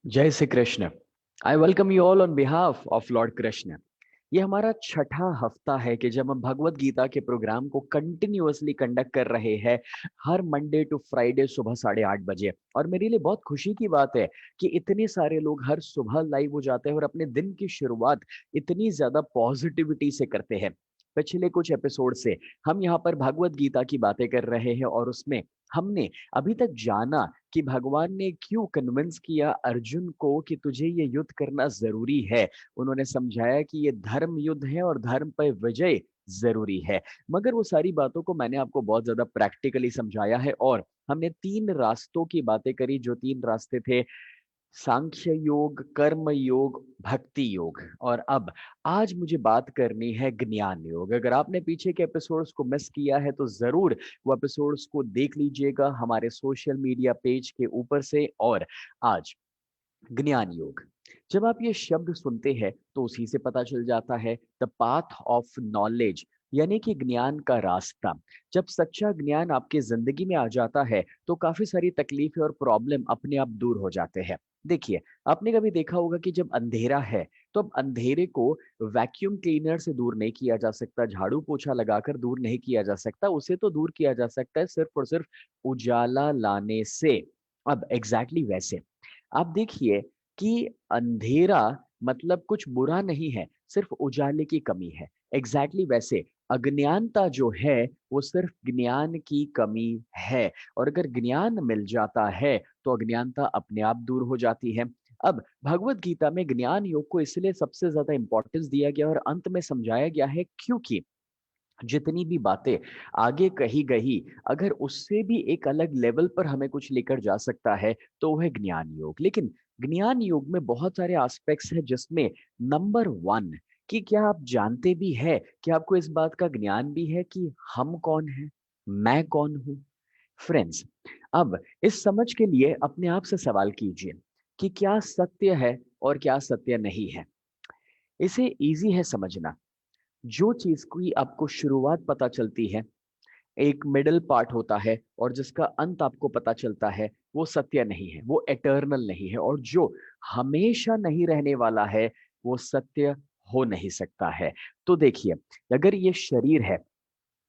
जय Shri Krishna. I welcome you all on behalf of Lord Krishna. ये हमारा छठा हफ्ता है कि जब हम भगवत गीता के प्रोग्राम को कंटिन्यूअसली कंडक्ट कर रहे हैं हर मंडे टू फ्राइडे सुबह 8:30 बजे। और मेरे लिए बहुत खुशी की बात है कि इतने सारे लोग हर सुबह लाइव हो जाते हैं और अपने दिन की शुरुआत इतनी ज्यादा पॉजिटिविटी से करते हैं। पिछले कुछ एपिसोड से हम यहाँ पर भगवत गीता की बातें कर रहे हैं और उसमें हमने अभी तक जाना कि भगवान ने क्यों कन्विंस किया अर्जुन को कि तुझे ये युद्ध करना जरूरी है। उन्होंने समझाया कि ये धर्म युद्ध है और धर्म पर विजय जरूरी है। मगर वो सारी बातों को मैंने आपको बहुत ज्यादा प्रैक्टिकली समझाया है और हमने 3 रास्तों की बातें करी। जो 3 रास्ते थे, सांख्य योग, कर्म योग, भक्ति योग। और अब आज मुझे बात करनी है ज्ञान योग। अगर आपने पीछे के एपिसोड्स को मिस किया है तो जरूर वो एपिसोड्स को देख लीजिएगा हमारे सोशल मीडिया पेज के ऊपर से। और आज ज्ञान योग, जब आप ये शब्द सुनते हैं तो उसी से पता चल जाता है द पाथ ऑफ नॉलेज, यानी कि ज्ञान का रास्ता। जब सच्चा ज्ञान आपकी जिंदगी में आ जाता है तो काफी सारी तकलीफें और प्रॉब्लम अपने आप दूर हो जाते हैं। देखिए, आपने कभी देखा होगा कि जब अंधेरा है तो अब अंधेरे को वैक्यूम क्लीनर से दूर नहीं किया जा सकता, झाड़ू पोछा लगाकर दूर नहीं किया जा सकता। उसे तो दूर किया जा सकता है सिर्फ और सिर्फ उजाला लाने से। अब एग्जैक्टली वैसे आप देखिए कि अंधेरा मतलब कुछ बुरा नहीं है, सिर्फ उजाले की कमी है। एग्जैक्टली वैसे अज्ञानता जो है वो सिर्फ ज्ञान की कमी है। और अगर ज्ञान मिल जाता है तो अज्ञानता अपने आप दूर हो जाती है। अब भगवत गीता में ज्ञान योग को इसलिए सबसे ज्यादा इंपॉर्टेंस दिया गया और अंत में समझाया गया है क्योंकि जितनी भी बातें आगे कही गई, अगर उससे भी एक अलग लेवल पर हमें कुछ लेकर जा सकता है तो वह ज्ञान योग। लेकिन ज्ञान योग में बहुत सारे एस्पेक्ट्स हैं जिसमें नंबर 1, कि क्या आप जानते भी है कि आपको इस बात का ज्ञान भी है कि हम कौन है, मैं कौन हूं। फ्रेंड्स, अब इस समझ के लिए अपने आप से सवाल कीजिए कि क्या सत्य है और क्या सत्य नहीं है। इसे इजी है समझना। जो चीज की आपको शुरुआत पता चलती है, एक मिडिल पार्ट होता है और जिसका अंत आपको पता चलता है, वो सत्य नहीं है, वो एटर्नल नहीं है। और जो हमेशा नहीं रहने वाला है वो सत्य हो नहीं सकता है। तो देखिए, अगर ये शरीर है,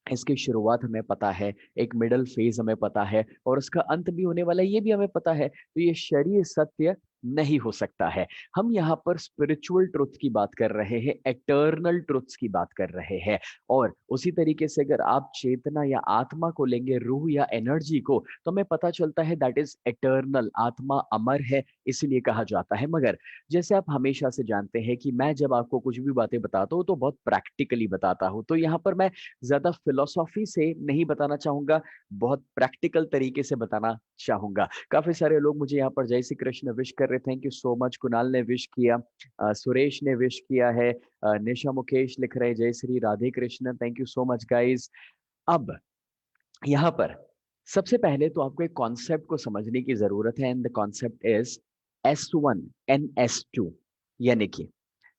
इसकी शुरुआत हमें पता है, एक मिडल फेज हमें पता है और उसका अंत भी होने वाला है ये भी हमें पता है, तो ये शरीर सत्य नहीं हो सकता है। हम यहाँ पर स्पिरिचुअल ट्रुथ की बात कर रहे हैं, एटर्नल ट्रुथ्स की बात कर रहे हैं। और उसी तरीके से अगर आप चेतना या आत्मा को लेंगे, रूह या एनर्जी को, तो हमें पता चलता है दैट इज एटर्नल, आत्मा अमर है, इसीलिए कहा जाता है। मगर जैसे आप हमेशा से जानते हैं कि मैं जब आपको कुछ भी बातें बताता हूँ तो बहुत प्रैक्टिकली बताता हूँ, तो यहाँ पर मैं ज्यादा फिलोसॉफी से नहीं बताना चाहूंगा, बहुत प्रैक्टिकल तरीके से बताना चाहूंगा। काफी सारे लोग मुझे यहाँ पर जय श्री कृष्ण विश कर रहे, thank you so much. Kunal ने विश किया, सुरेश ने विश किया है, निशा मुकेश लिख रहे हैं जय Shri Radhe Krishna, thank you so much guys. अब यहाँ पर सबसे पहले तो आपको एक कॉन्सेप्ट को समझने की जरूरत है, and the concept is S1 and S2, यानी कि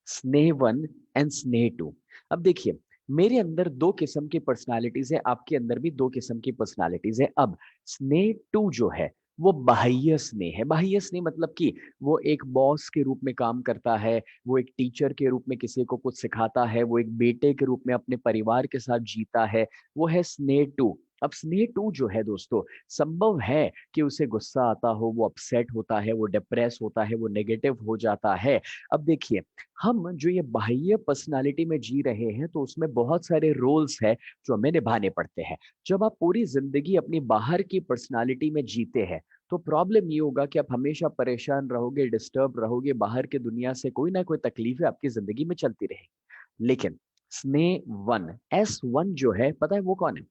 स्नेह वन एंड स्नेह टू। अब देखिए, मेरे अंदर दो किस्म की पर्सनालिटीज है, आपके अंदर भी दो किस्म की पर्सनालिटीज है। अब स्नेह टू जो है वो बाह्य स्नेह है। बाह्य स्नेह मतलब कि वो एक बॉस के रूप में काम करता है, वो एक टीचर के रूप में किसी को कुछ सिखाता है, वो एक बेटे के रूप में अपने परिवार के साथ जीता है, वो है स्नेह टू। अब स्नेह टू जो है दोस्तों, संभव है कि उसे गुस्सा आता हो, वो अपसेट होता है, वो डिप्रेस होता है, वो नेगेटिव हो जाता है। अब देखिए, हम जो ये बाह्य पर्सनालिटी में जी रहे हैं तो उसमें बहुत सारे रोल्स हैं जो हमें निभाने पड़ते हैं। जब आप पूरी जिंदगी अपनी बाहर की पर्सनालिटी में जीते हैं तो प्रॉब्लम ये होगा कि आप हमेशा परेशान रहोगे, डिस्टर्ब रहोगे, बाहर की दुनिया से कोई ना कोई तकलीफें आपकी जिंदगी में चलती रहेगी। लेकिन स्नेह वन, S1 जो है, पता है वो कौन है?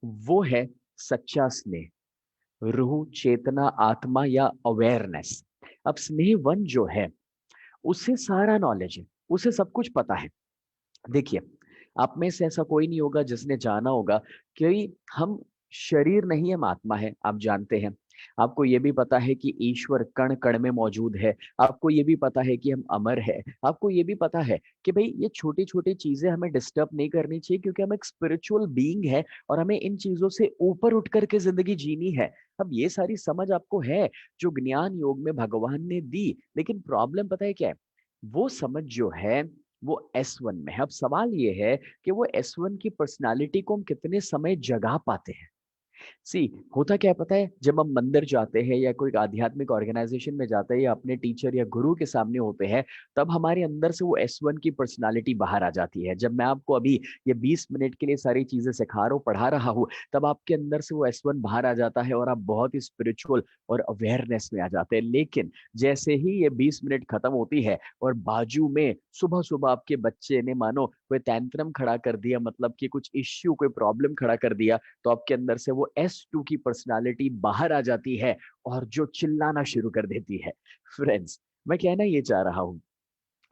वो है सच्चा स्नेह, रूह, चेतना, आत्मा या अवेयरनेस। अब स्नेह वन जो है उसे सारा नॉलेज है, उसे सब कुछ पता है। देखिए, आप में से ऐसा कोई नहीं होगा जिसने जाना होगा कि हम शरीर नहीं, हम आत्मा है, आप जानते हैं। आपको ये भी पता है कि ईश्वर कण कण में मौजूद है, आपको ये भी पता है कि हम अमर है, आपको ये भी पता है कि भाई ये छोटी छोटी चीजें हमें डिस्टर्ब नहीं करनी चाहिए, क्योंकि हम एक स्पिरिचुअल बीइंग है और हमें इन चीजों से ऊपर उठ करके जिंदगी जीनी है। अब ये सारी समझ आपको है जो ज्ञान योग में भगवान ने दी, लेकिन प्रॉब्लम पता है क्या है, वो समझ जो है वो S1 में है। अब सवाल ये है कि वो S1 की पर्सनालिटी को हम कितने समय जगा पाते हैं। सी, होता क्या है पता है, जब हम मंदिर जाते हैं या कोई आध्यात्मिक ऑर्गेनाइजेशन में जाते हैं या अपने टीचर या गुरु के सामने होते हैं, तब हमारे अंदर से वो S1 की पर्सनालिटी बाहर आ जाती है। जब मैं आपको अभी ये 20 मिनट के लिए सारी चीजें सिखा रहा हूँ, पढ़ा रहा हूँ, तब आपके अंदर से वो S1 बाहर आ जाता है और आप बहुत ही स्पिरिचुअल और अवेयरनेस में आ जाते हैं। लेकिन जैसे ही ये 20 मिनट खत्म होती है और बाजू में सुबह सुबह आपके बच्चे ने मानो कोई तैंतरम खड़ा कर दिया, मतलब कि कुछ इश्यू कोई प्रॉब्लम खड़ा कर दिया, तो आपके अंदर से वो S2 की पर्सनालिटी बाहर आ जाती है और जो चिल्लाना शुरू कर देती है। फ्रेंड्स, मैं कहना ये चाह रहा हूं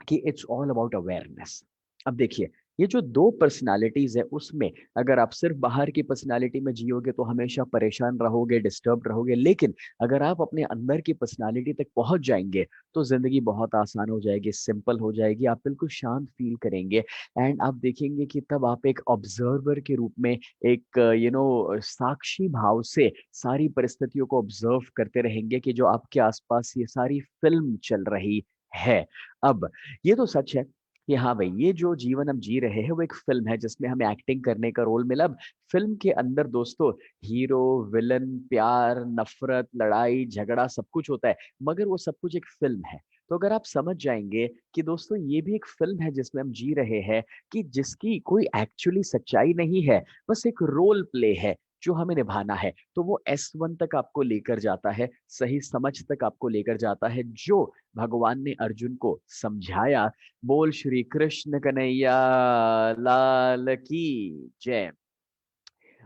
कि इट्स ऑल अबाउट अवेयरनेस। अब देखिए, ये जो दो पर्सनालिटीज है उसमें अगर आप सिर्फ बाहर की पर्सनालिटी में जियोगे तो हमेशा परेशान रहोगे, डिस्टर्ब रहोगे। लेकिन अगर आप अपने अंदर की पर्सनालिटी तक पहुंच जाएंगे तो जिंदगी बहुत आसान हो जाएगी, सिंपल हो जाएगी, आप बिल्कुल शांत फील करेंगे। एंड आप देखेंगे कि तब आप एक ऑब्जर्वर के रूप में, एक साक्षी भाव से सारी परिस्थितियों को ऑब्जर्व करते रहेंगे कि जो आपके आसपास ये सारी फिल्म चल रही है। अब ये तो सच है कि हाँ भाई, ये जो जीवन हम जी रहे हैं वो एक फिल्म है जिसमें हमें एक्टिंग करने का रोल मिला। अब फिल्म के अंदर दोस्तों हीरो, विलन, प्यार, नफरत, लड़ाई, झगड़ा सब कुछ होता है, मगर वो सब कुछ एक फिल्म है। तो अगर आप समझ जाएंगे कि दोस्तों ये भी एक फिल्म है जिसमें हम जी रहे हैं, कि जिसकी कोई एक्चुअली सच्चाई नहीं है, बस एक रोल प्ले है जो हमें निभाना है, तो वो S1 तक आपको लेकर जाता है, सही समझ तक आपको लेकर जाता है, जो भगवान ने अर्जुन को समझाया। बोल श्री कृष्ण कन्हैया लाल की जय।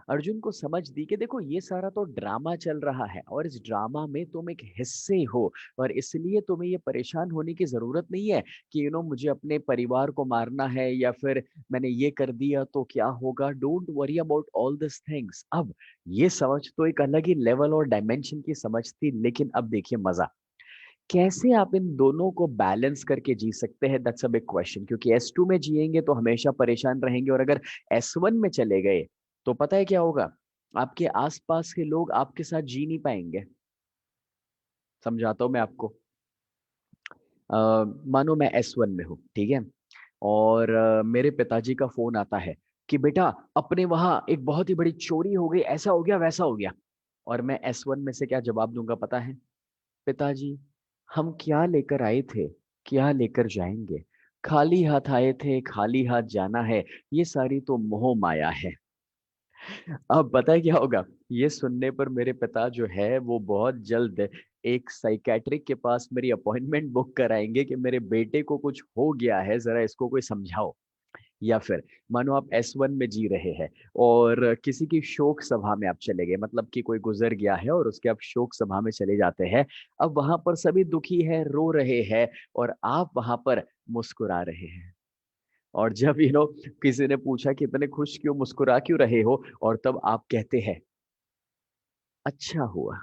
अर्जुन को समझ दी कि देखो ये सारा तो ड्रामा चल रहा है और इस ड्रामा में तुम एक हिस्से हो, और इसलिए तुम्हें ये परेशान होने की जरूरत नहीं है कि मुझे अपने परिवार को मारना है या फिर मैंने ये कर दिया तो क्या होगा। Don't worry about all this things. अब ये समझ तो एक अलग ही लेवल और डायमेंशन की समझ थी, लेकिन अब देखिए मजा, कैसे आप इन दोनों को बैलेंस करके जी सकते हैं, दैट्स अ बिग क्वेश्चन। क्योंकि S2 में जिएंगे तो हमेशा परेशान रहेंगे, और अगर S1 में चले गए तो पता है क्या होगा, आपके आसपास के लोग आपके साथ जी नहीं पाएंगे। समझाता हूं मैं आपको। मानो मैं S1 में हूँ, ठीक है, और मेरे पिताजी का फोन आता है कि बेटा अपने वहां एक बहुत ही बड़ी चोरी हो गई, ऐसा हो गया वैसा हो गया। और मैं S1 में से क्या जवाब दूंगा पता है? पिताजी, हम क्या लेकर आए थे, क्या लेकर जाएंगे? खाली हाथ आए थे, खाली हाथ जाना है, ये सारी तो मोह माया है। अब पता है क्या होगा, ये सुनने पर मेरे पिता जो है वो बहुत जल्द एक साइकेट्रिक के पास मेरी अपॉइंटमेंट बुक कराएंगे कि मेरे बेटे को कुछ हो गया है, जरा इसको कोई समझाओ। या फिर मानो आप S1 में जी रहे हैं और किसी की शोक सभा में आप चले गए, मतलब कि कोई गुजर गया है और उसके आप शोक सभा में चले जाते हैं। अब वहां पर सभी दुखी है, रो रहे हैं, और आप वहां पर मुस्कुरा रहे हैं। और जब किसी ने पूछा कि इतने खुश क्यों, मुस्कुरा क्यों रहे हो, और तब आप कहते हैं अच्छा हुआ,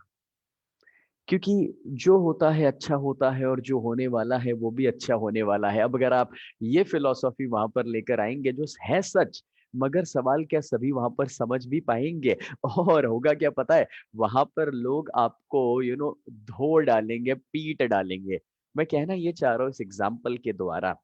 क्योंकि जो होता है अच्छा होता है और जो होने वाला है वो भी अच्छा होने वाला है। अब अगर आप ये फिलॉसफी वहां पर लेकर आएंगे जो है सच, मगर सवाल क्या सभी वहां पर समझ भी पाएंगे? और होगा क्या पता है, वहां पर लोग आपको धो डालेंगे, पीट डालेंगे। मैं कहना ये चाह रहा हूँ इस एग्जाम्पल के द्वारा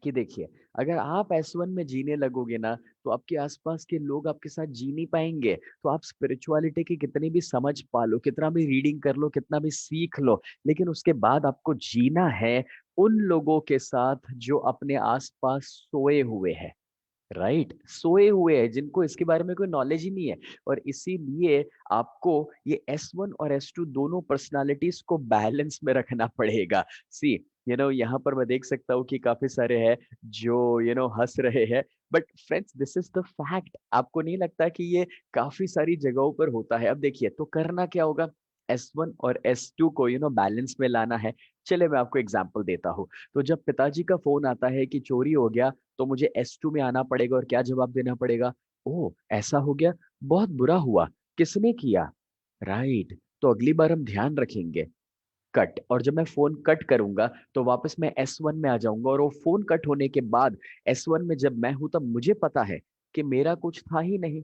कि देखिए, अगर आप S1 में जीने लगोगे ना, तो आपके आसपास के लोग आपके साथ जी नहीं पाएंगे। तो आप स्पिरिचुअलिटी की कितनी भी समझ पा लो, कितना भी रीडिंग कर लो, कितना भी सीख लो, लेकिन उसके बाद आपको जीना है उन लोगों के साथ जो अपने आसपास सोए हुए हैं। राइट, सोए हुए हैं, जिनको इसके बारे में कोई नॉलेज ही नहीं है। और इसीलिए आपको ये S1 और S2 दोनों पर्सनालिटीज को बैलेंस में रखना पड़ेगा। सी, यहाँ पर मैं देख सकता हूँ कि काफी सारे हैं जो हंस रहे हैं, but friends this is the fact. आपको नहीं लगता कि ये काफी सारी जगहों पर होता है? अब देखिए, तो करना क्या होगा, S1 और S2 को बैलेंस में लाना है। चले मैं आपको एग्जांपल देता हूँ। तो जब पिताजी का फोन आता है कि चोरी हो गया, तो मुझे S2 में आना पड़ेगा और क्या जवाब देना पड़ेगा? ओह ऐसा हो गया, बहुत बुरा हुआ, किसने किया? राइट, तो अगली बार हम ध्यान रखेंगे कट, और जब मैं फोन कट करूंगा तो वापस मैं S1 में आ जाऊंगा, और वो फोन कट होने के बाद S1 में जब मैं हूं तब मुझे पता है कि मेरा कुछ था ही नहीं,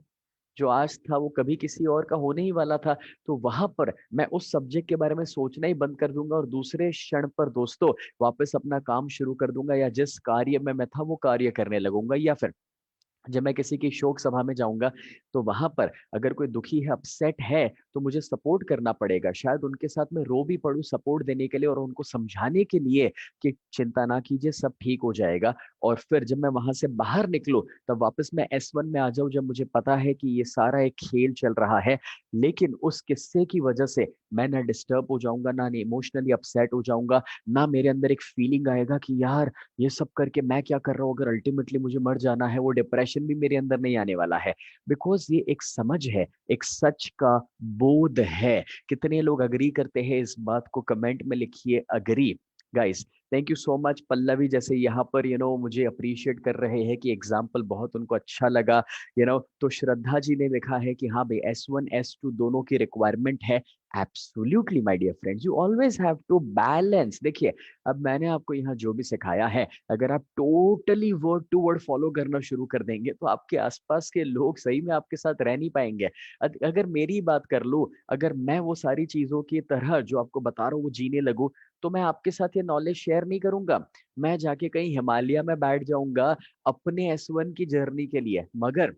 जो आज था वो कभी किसी और का होने ही वाला था। तो वहां पर मैं उस सब्जेक्ट के बारे में सोचना ही बंद कर दूंगा और दूसरे क्षण पर दोस्तों वापस अपना काम शुरू कर दूंगा, या जिस कार्य में मैं था वो कार्य करने लगूंगा। या फिर जब मैं किसी की शोक सभा में जाऊंगा तो वहां पर अगर कोई दुखी है, अपसेट है, तो मुझे सपोर्ट करना पड़ेगा। शायद उनके साथ में रो भी पड़ूं सपोर्ट देने के लिए और उनको समझाने के लिए कि चिंता ना कीजिए, सब ठीक हो जाएगा। और फिर जब मैं वहां से बाहर निकलूं तब वापस मैं S1 में आ जाऊं, जब मुझे पता है कि ये सारा एक खेल चल रहा है। लेकिन उस किस्से की वजह से मैं ना डिस्टर्ब हो जाऊंगा, ना इमोशनली अपसेट हो जाऊंगा, ना मेरे अंदर एक फीलिंग आएगा कि यार ये सब करके मैं क्या कर रहा हूँ, अगर अल्टीमेटली मुझे मर जाना है। वो डिप्रेशन भी मेरे अंदर नहीं आने वाला है, बिकॉज ये एक समझ है, एक सच का बोध है। कितने लोग अग्री करते हैं इस बात को, कमेंट में लिखिए agree guys. Thank you so much. Pallavi जैसे यहाँ पर मुझे अप्रिशिएट कर रहे हैं कि एग्जाम्पल बहुत उनको अच्छा लगा। तो श्रद्धा जी ने लिखा है कि हाँ भाई S1 S2 दोनों की रिक्वायरमेंट है। Absolutely my dear friends, you always have to balance. देखिए, अब मैंने आपको यहाँ जो भी सिखाया है, अगर आप totally word to word follow करना शुरू कर देंगे तो आपके आसपास के लोग सही में आपके साथ रह नहीं पाएंगे। अगर मेरी बात कर लूं, अगर मैं वो सारी चीजों की तरह जो आपको बता रहा हूँ वो जीने लगूं, तो मैं आपके साथ ये नॉलेज शेयर नहीं करूंगा। मैं जाके कहीं हिमालय में बैठ जाऊंगा अपने S1 की जर्नी के लिए। मगर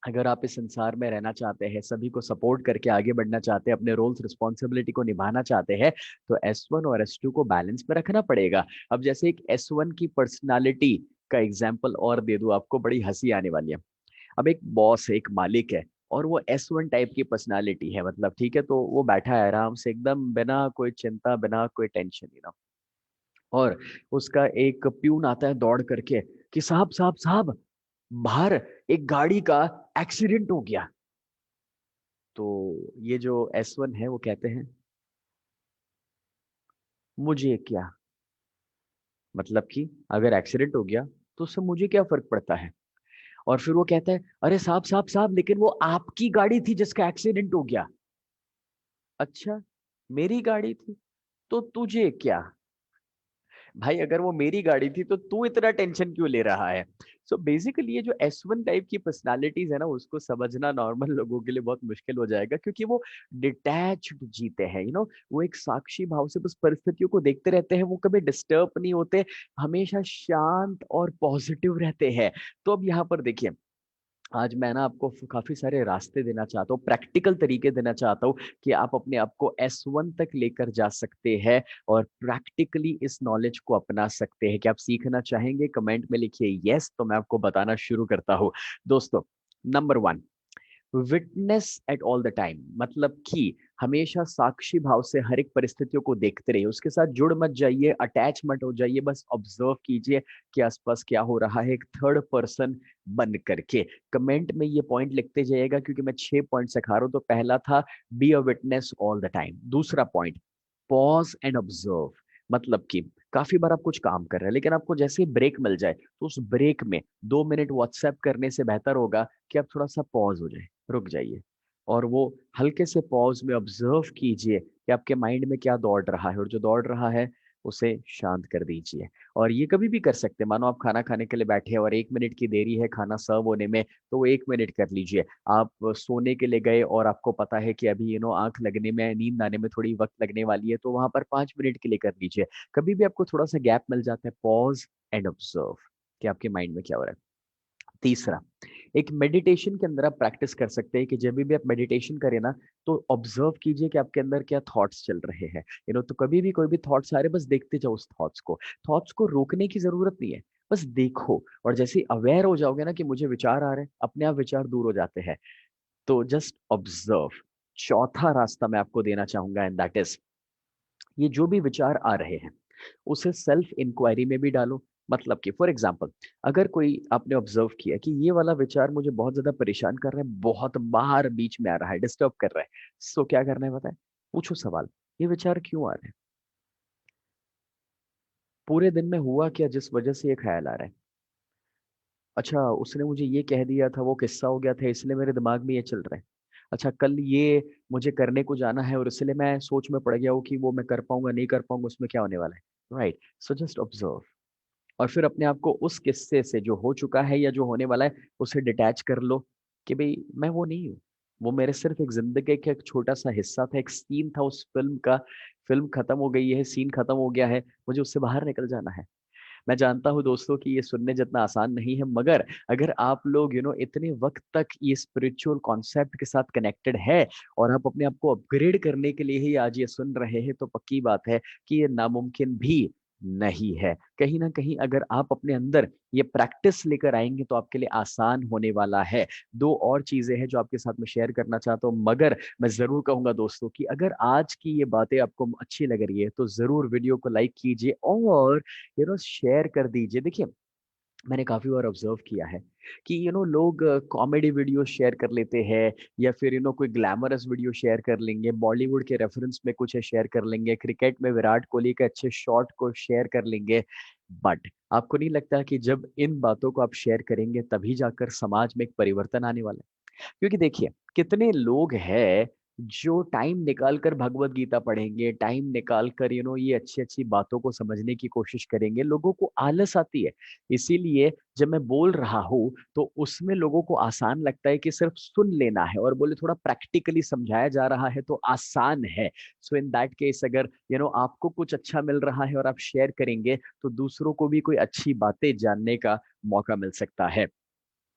अगर आप इस संसार में रहना चाहते हैं, सभी को सपोर्ट करके आगे बढ़ना चाहते हैं, अपने रोल्स रिस्पॉन्सिबिलिटी को निभाना चाहते हैं, तो S1 और S2 को बैलेंस में रखना पड़ेगा। अब जैसे एक S1 की पर्सनालिटी का एग्जाम्पल और दे दूं आपको, बड़ी हंसी आने वाली है। अब एक बॉस है, एक मालिक है, और वो S1 टाइप की पर्सनालिटी है, मतलब ठीक है, तो वो बैठा है आराम से एकदम, बिना कोई चिंता, बिना कोई टेंशन और उसका एक प्यून आता है दौड़ करके कि साहब साहब साहब, बाहर एक गाड़ी का एक्सीडेंट हो गया। तो ये जो S1 है वो कहते हैं मुझे क्या, मतलब कि अगर एक्सीडेंट हो गया तो उससे मुझे क्या फर्क पड़ता है। और फिर वो कहता है अरे साहब साहब साहब, लेकिन वो आपकी गाड़ी थी जिसका एक्सीडेंट हो गया। अच्छा, मेरी गाड़ी थी तो तुझे क्या। भाई अगर वो मेरी गाड़ी थी तो तू इतना टेंशन क्यों ले रहा है। सो बेसिकली ये जो S1 टाइप की पर्सनालिटीज है ना, उसको समझना नॉर्मल लोगों के लिए बहुत मुश्किल हो जाएगा, क्योंकि वो डिटैच्ड जीते हैं। वो एक साक्षी भाव से बस परिस्थितियों को देखते रहते हैं, वो कभी डिस्टर्ब नहीं होते, हमेशा शांत और पॉजिटिव रहते हैं। तो अब यहाँ पर देखिए, आज मैं ना आपको काफी सारे रास्ते देना चाहता हूँ, प्रैक्टिकल तरीके देना चाहता हूँ कि आप अपने आप को S1 तक लेकर जा सकते हैं और प्रैक्टिकली इस नॉलेज को अपना सकते हैं। कि आप सीखना चाहेंगे, कमेंट में लिखिए यस, तो मैं आपको बताना शुरू करता हूँ। दोस्तों, number 1, witness at all the time, मतलब कि हमेशा साक्षी भाव से हर एक परिस्थितियों को देखते रहिए, उसके साथ जुड़ मत जाइए, अटैच मत हो जाइए, बस ऑब्जर्व कीजिए कि आसपास क्या हो रहा है, एक थर्ड पर्सन बन करके। कमेंट में ये पॉइंट लिखते जाइएगा, क्योंकि मैं 6 पॉइंट सिखा रहा हूं। तो पहला था be a witness all the time. दूसरा पॉइंट, पॉज एंड ऑब्जर्व, मतलब कि काफी बार आप कुछ काम कर रहे हैं, लेकिन आपको जैसे ही ब्रेक मिल जाए तो उस ब्रेक में 2 मिनट व्हाट्सएप करने से बेहतर होगा कि आप थोड़ा सा पॉज हो जाए, रुक जाइए, और वो हल्के से पॉज में ऑब्जर्व कीजिए कि आपके माइंड में क्या दौड़ रहा है, और जो दौड़ रहा है उसे शांत कर दीजिए। और ये कभी भी कर सकते हैं, मानो आप खाना खाने के लिए बैठे हैं और 1 मिनट की देरी है खाना सर्व होने में, तो वो 1 मिनट कर लीजिए। आप सोने के लिए गए और आपको पता है कि अभी आंख लगने में, नींद आने में थोड़ी वक्त लगने वाली है, तो वहां पर 5 मिनट के लिए कर लीजिए। कभी भी आपको थोड़ा सा गैप मिल जाता है, पॉज एंड ऑब्जर्व कि आपके माइंड में क्या हो रहा है। तीसरा, एक मेडिटेशन के अंदर आप प्रैक्टिस कर सकते हैं कि जब भी आप मेडिटेशन करें ना, तो ऑब्जर्व कीजिए कि आपके अंदर क्या थॉट्स चल रहे हैं। तो कभी भी कोई भी थॉट्स आ रहे, बस देखते जाओ उस थॉट्स को रोकने की जरूरत नहीं है, बस देखो। और जैसे अवेयर हो जाओगे ना कि मुझे विचार आ रहे हैं, अपने आप विचार दूर हो जाते हैं। तो जस्ट ऑब्जर्व। चौथा रास्ता मैं आपको देना चाहूंगा, एंड दैट इज, ये जो भी विचार आ रहे हैं उसे सेल्फ इंक्वायरी में भी डालो। मतलब कि फॉर एग्जाम्पल, अगर कोई आपने ऑब्जर्व किया कि ये वाला विचार मुझे बहुत ज्यादा परेशान कर रहा है, बहुत बार बीच में आ रहा है, डिस्टर्ब कर रहा है, सो क्या करना है बताए, पूछो सवाल, ये विचार क्यों आ रहे हैं, पूरे दिन में हुआ क्या जिस वजह से ये ख्याल आ रहा है। अच्छा, उसने मुझे ये कह दिया था, वो किस्सा हो गया था, इसलिए मेरे दिमाग में ये चल रहा है। अच्छा कल ये मुझे करने को जाना है और इसलिए मैं सोच में पड़ गया हूँ कि वो मैं कर पाऊंगा नहीं कर पाऊंगा, उसमें क्या होने वाला है, राइट? सो जस्ट ऑब्जर्व और फिर अपने आप को उस किस्से से जो हो चुका है या जो होने वाला है उससे डिटैच कर लो कि भाई मैं वो नहीं हूँ, वो मेरे सिर्फ एक जिंदगी का एक छोटा सा हिस्सा था, एक सीन था उस फिल्म का। फिल्म खत्म हो गई है, सीन खत्म हो गया है, मुझे उससे बाहर निकल जाना है। मैं जानता हूँ दोस्तों कि ये सुनने जितना आसान नहीं है, मगर अगर आप लोग इतने वक्त तक ये स्पिरिचुअल कॉन्सेप्ट के साथ कनेक्टेड है और आप अपने आप को अपग्रेड करने के लिए ही आज ये सुन रहे हैं, तो पक्की बात है कि ये नामुमकिन भी नहीं है। कहीं ना कहीं अगर आप अपने अंदर ये प्रैक्टिस लेकर आएंगे तो आपके लिए आसान होने वाला है। दो और चीजें हैं जो आपके साथ में शेयर करना चाहता हूँ, मगर मैं जरूर कहूंगा दोस्तों कि अगर आज की ये बातें आपको अच्छी लग रही है तो जरूर वीडियो को लाइक कीजिए और शेयर कर दीजिए। देखिए मैंने काफी बार ऑब्जर्व किया है कि लोग कॉमेडी वीडियो शेयर कर लेते हैं या फिर कोई ग्लैमरस वीडियो शेयर कर लेंगे, बॉलीवुड के रेफरेंस में कुछ है शेयर कर लेंगे, क्रिकेट में विराट कोहली के अच्छे शॉट को शेयर कर लेंगे। बट आपको नहीं लगता कि जब इन बातों को आप शेयर करेंगे तभी जाकर समाज में एक परिवर्तन आने वाला है? क्योंकि देखिए कितने लोग हैं जो टाइम निकाल कर भगवत गीता पढ़ेंगे, टाइम निकाल कर ये अच्छी अच्छी बातों को समझने की कोशिश करेंगे, लोगों को आलस आती है। इसीलिए जब मैं बोल रहा हूँ तो उसमें लोगों को आसान लगता है कि सिर्फ सुन लेना है, और बोले थोड़ा प्रैक्टिकली समझाया जा रहा है तो आसान है। सो इन दैट केस अगर आपको कुछ अच्छा मिल रहा है और आप शेयर करेंगे तो दूसरों को भी कोई अच्छी बातें जानने का मौका मिल सकता है।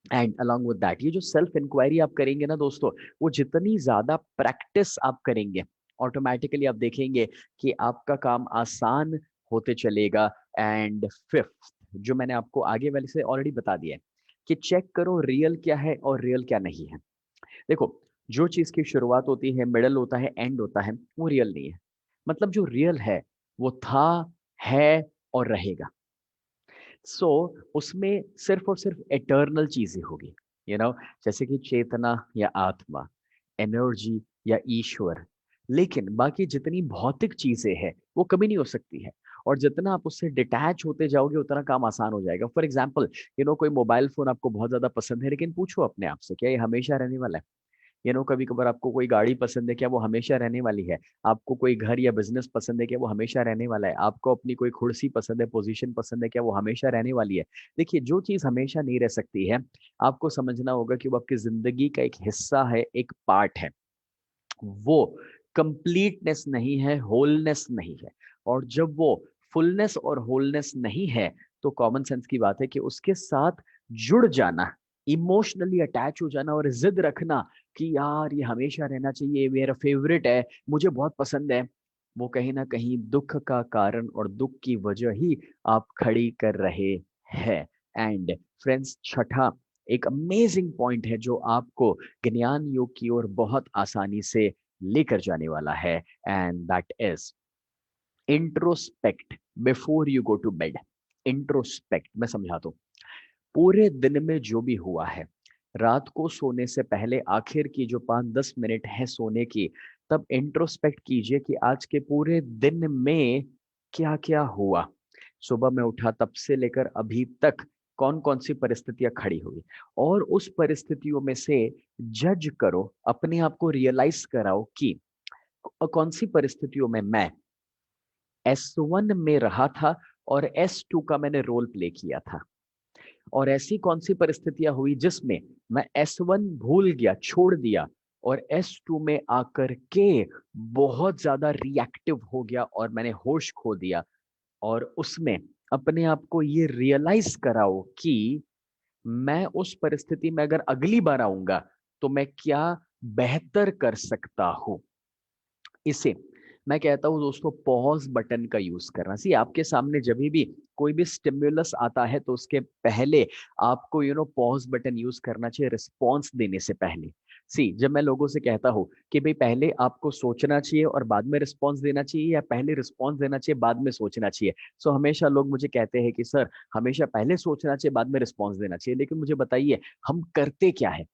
एंड अलॉन्ग विद दैट ये जो सेल्फ इंक्वायरी आप करेंगे ना दोस्तों, वो जितनी ज्यादा प्रैक्टिस आप करेंगे ऑटोमेटिकली आप देखेंगे कि आपका काम आसान होते चलेगा। एंड फिफ्थ जो मैंने आपको आगे वाले से ऑलरेडी बता दिया है कि चेक करो रियल क्या है और रियल क्या नहीं है। देखो जो चीज की शुरुआत होती है, मिडल होता है, एंड होता है, वो रियल नहीं है। मतलब जो रियल है वो था, है और रहेगा। सो उसमें सिर्फ और सिर्फ एटर्नल चीजें होगी, जैसे कि चेतना या आत्मा, एनर्जी या ईश्वर। लेकिन बाकी जितनी भौतिक चीजें हैं वो कभी नहीं हो सकती है। और जितना आप उससे डिटैच होते जाओगे उतना काम आसान हो जाएगा। फॉर एग्जाम्पल कोई मोबाइल फोन आपको बहुत ज्यादा पसंद है, लेकिन पूछो अपने आप से क्या ये हमेशा रहने वाला है? कभी कभार आपको कोई गाड़ी पसंद है, क्या वो हमेशा रहने वाली है? आपको कोई घर या बिजनेस पसंद है, क्या वो हमेशा रहने वाला है? आपको अपनी कोई कुर्सी पसंद है, पोजीशन पसंद है, क्या वो हमेशा रहने वाली है? देखिए जो चीज हमेशा नहीं रह सकती है, आपको समझना होगा कि वो आपकी जिंदगी का एक हिस्सा है, एक पार्ट है। वो कंप्लीटनेस नहीं है, होलनेस नहीं है। और जब वो फुलनेस और होलनेस नहीं है तो कॉमन सेंस की बात है कि उसके साथ जुड़ जाना, इमोशनली अटैच हो जाना और जिद रखना कि यार ये हमेशा रहना चाहिए, मेरा फेवरेट है, मुझे बहुत पसंद है, वो कहीं ना कहीं दुख का कारण और दुख की वजह ही आप खड़ी कर रहे हैं। एंड फ्रेंड्स छठा एक अमेजिंग पॉइंट है जो आपको ज्ञान योग की ओर बहुत आसानी से लेकर जाने वाला है, and that is introspect before you go to bed. Introspect मैं समझाता हूं। पूरे दिन में जो भी हुआ है, रात को सोने से पहले आखिर की जो 5-10 मिनट है सोने की, तब इंट्रोस्पेक्ट कीजिए कि आज के पूरे दिन में क्या क्या हुआ। सुबह में उठा तब से लेकर अभी तक कौन कौन सी परिस्थितियां खड़ी हुई, और उस परिस्थितियों में से जज करो, अपने आप को रियलाइज कराओ कि कौन सी परिस्थितियों में मैं S1 में रहा था और S2 का मैंने रोल प्ले किया था, और ऐसी कौन सी परिस्थितियां हुई जिसमें मैं S1 भूल गया, छोड़ दिया, और S2 में आकर के बहुत ज्यादा रिएक्टिव हो गया और मैंने होश खो दिया। और उसमें अपने आप को ये रियलाइज कराओ कि मैं उस परिस्थिति में अगर अगली बार आऊंगा तो मैं क्या बेहतर कर सकता हूं। इसे मैं कहता हूं दोस्तों पॉज बटन का यूज करना। सी आपके सामने जब भी कोई भी स्टिम्युलस आता है तो उसके पहले आपको पॉज बटन यूज करना चाहिए रिस्पॉन्स देने से पहले। सी जब मैं लोगों से कहता हूं कि भाई पहले आपको सोचना चाहिए और बाद में रिस्पॉन्स देना चाहिए, या पहले रिस्पॉन्स देना चाहिए बाद में सोचना चाहिए, सो हमेशा लोग मुझे कहते हैं कि सर हमेशा पहले सोचना चाहिए बाद में रिस्पॉन्स देना चाहिए। लेकिन मुझे बताइए हम करते क्या है?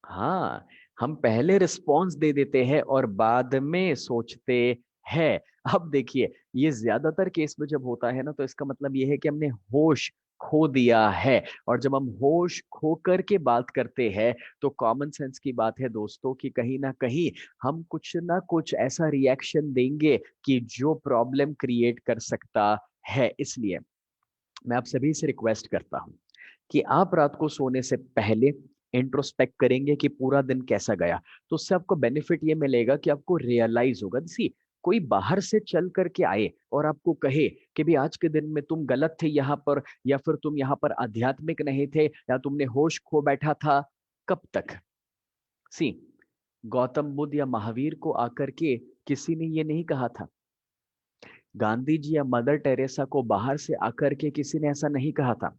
हाँ, हम पहले रिस्पॉन्स दे देते हैं और बाद में सोचते हैं। अब देखिए ये ज्यादातर केस में जब होता है ना तो इसका मतलब ये है कि हमने होश खो दिया है। और जब हम होश खो कर के बात करते हैं तो कॉमन सेंस की बात है दोस्तों कि कहीं ना कहीं हम कुछ ना कुछ ऐसा रिएक्शन देंगे कि जो प्रॉब्लम क्रिएट कर सकता है। इसलिए मैं आप सभी से रिक्वेस्ट करता हूं कि आप रात को सोने से पहले इंट्रोस्पेक्ट करेंगे कि पूरा दिन कैसा गया। तो उससे आपको बेनिफिट ये मिलेगा कि आपको रियलाइज होगा। सी कोई बाहर से चल करके आए और आपको कहे कि भी आज के दिन में तुम गलत थे यहाँ पर, या फिर तुम यहाँ पर आध्यात्मिक नहीं थे, या तुमने होश खो बैठा था, कब तक? सी गौतम बुद्ध या महावीर को आकर के किसी ने ये नहीं कहा था। गांधी जी या मदर टेरेसा को बाहर से आकर के किसी ने ऐसा नहीं कहा था।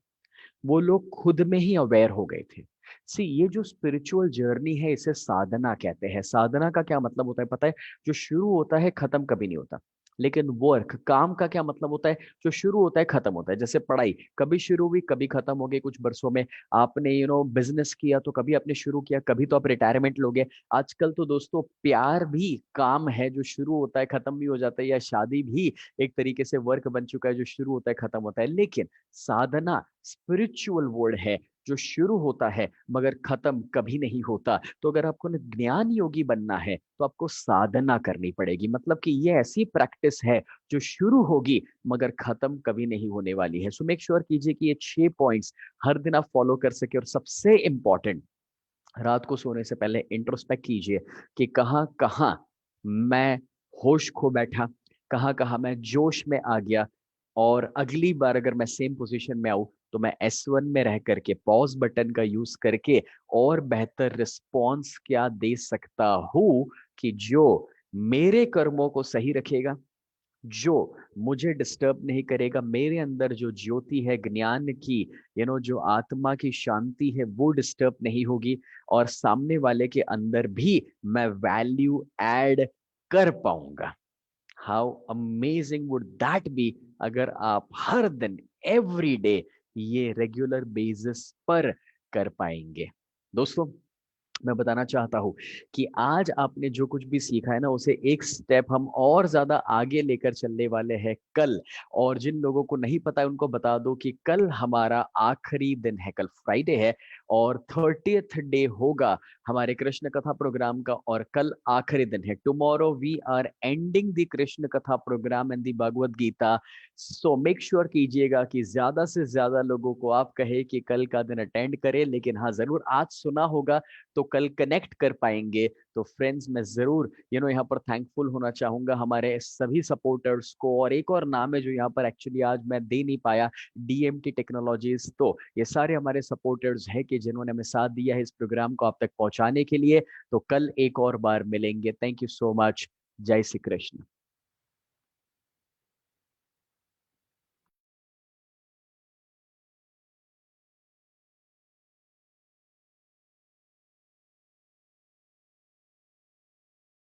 वो लोग खुद में ही अवेयर हो गए थे। सी ये जो स्पिरिचुअल जर्नी है इसे साधना कहते हैं। साधना का क्या मतलब होता है पता है? जो शुरू होता है खत्म कभी नहीं होता। लेकिन वर्क काम का क्या मतलब होता है? जो शुरू होता है खत्म होता है। जैसे पढ़ाई कभी शुरू हुई कभी खत्म हो गई कुछ वर्षों में। आपने बिजनेस किया तो कभी आपने शुरू किया, कभी तो आप रिटायरमेंट लोगे। आजकल तो दोस्तों प्यार भी काम है जो शुरू होता है खत्म भी हो जाता है, या शादी भी एक तरीके से वर्क बन चुका है जो शुरू होता है खत्म होता है। लेकिन साधना स्पिरिचुअल वर्ड है जो शुरू होता है मगर खत्म कभी नहीं होता। तो अगर आपको ज्ञान योगी बनना है तो आपको साधना करनी पड़ेगी। मतलब कि ये ऐसी प्रैक्टिस है जो शुरू होगी मगर खत्म कभी नहीं होने वाली है। सो मेक श्योर कीजिए कि ये 6 पॉइंट्स हर दिन आप फॉलो कर सके। और सबसे इंपॉर्टेंट, रात को सोने से पहले इंट्रोस्पेक्ट कीजिए कि कहाँ कहाँ मैं होश खो बैठा, कहाँ कहाँ मैं जोश में आ गया। और अगली बार अगर मैं सेम पोजीशन में आऊं तो मैं S1 में रह करके पॉज बटन का यूज करके और बेहतर रिस्पॉन्स क्या दे सकता हूं कि जो मेरे कर्मों को सही रखेगा, जो मुझे डिस्टर्ब नहीं करेगा, मेरे अंदर जो ज्योति है ज्ञान की, जो आत्मा की शांति है वो डिस्टर्ब नहीं होगी। और सामने वाले के अंदर भी मैं वैल्यू ऐड कर पाऊंगा। How amazing would that be अगर आप हर दिन एवरी डे ये रेगुलर बेसिस पर कर पाएंगे। दोस्तों मैं बताना चाहता हूं कि आज आपने जो कुछ भी सीखा है ना उसे एक स्टेप हम और ज्यादा आगे लेकर चलने वाले हैं कल। और जिन लोगों को नहीं पता है उनको बता दो कि कल हमारा आखिरी दिन है, कल फ्राइडे है और 30th डे होगा हमारे कृष्ण कथा प्रोग्राम का। और कल आखिरी दिन है। Tomorrow we are ending the Krishna Katha programme and the Bhagavad Gita. So make sure कीजिएगा कि ज्यादा से ज्यादा लोगों को आप कहे कि कल का दिन अटेंड करें। लेकिन हाँ जरूर आज सुना होगा तो कल कनेक्ट कर पाएंगे। तो फ्रेंड्स मैं जरूर यहाँ पर थैंकफुल होना चाहूंगा हमारे सभी सपोर्टर्स को। और एक और नाम है जो यहाँ पर एक्चुअली आज मैं दे नहीं पाया, DMT टेक्नोलॉजीज। तो ये सारे हमारे सपोर्टर्स हैं कि जिन्होंने हमें साथ दिया है इस प्रोग्राम को आप तक पहुंचाने के लिए। तो कल एक और बार मिलेंगे। Thank you so much. जय श्री कृष्ण।